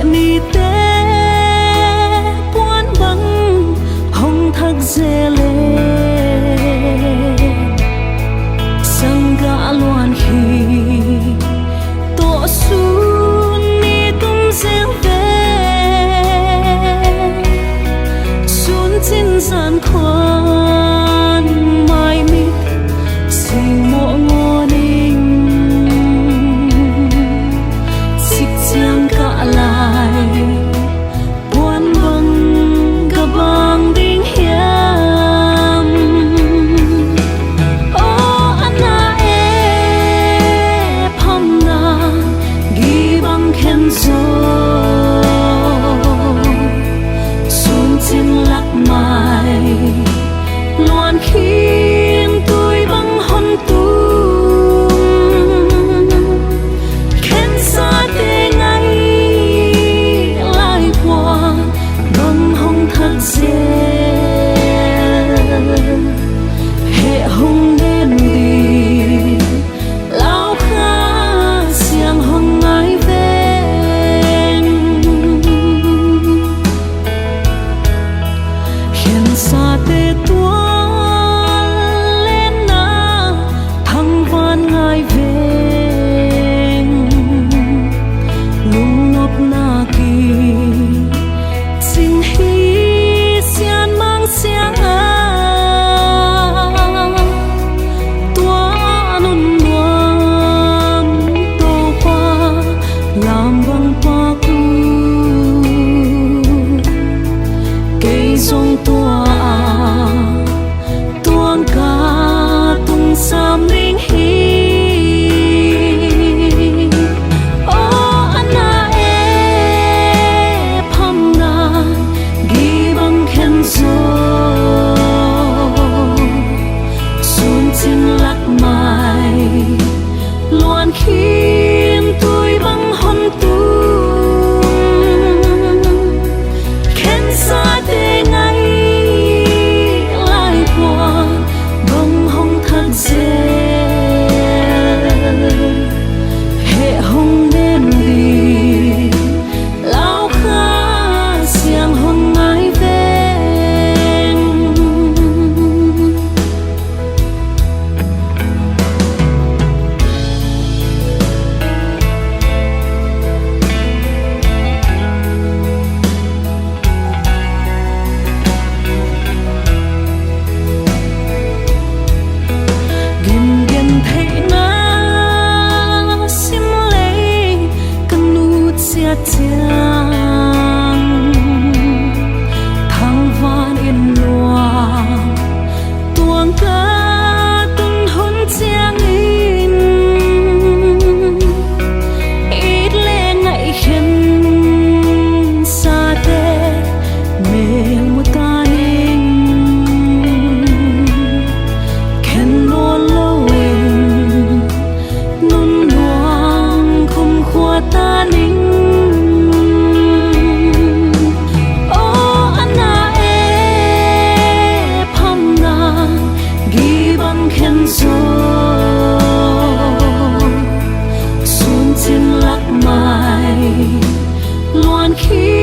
lệ mi tế quán băng hồng thác dê lệ sang gã loan khi tổ xuân ni tung gieo về xuân trên gian khoan mai mít xinh mộ ngô ninh xích chiang cả lại buồn băng cả băng đinh hiam ô anna e pham na ghi băng khen gió xuân trên lạc mai loan khiến tôi băng hôn tung khen xa tê ngay lại qua băng hồng thật dễ hệ hồng đến đi lao khá xiang hồng ngái ven khen xa tê tua na kỳ xin hi xian mang xiang tua nun nuam tô qua làm băng pa cu cây sông tua tuang ca tung sam linh hi khiến tôi băng hôn tung khen xa tê ngay lại qua băng hồng thật dễ hệ hồng đến đi lao khá xiang hồng ngái ven chiang thăng van in loa tuang ca tung hôn chiang in ít lệ ngại khen xa tê mê một ca ninh khen nô lâu in nôn loang không khoa ta ninh khen gió xuân trên lạc mai loan khi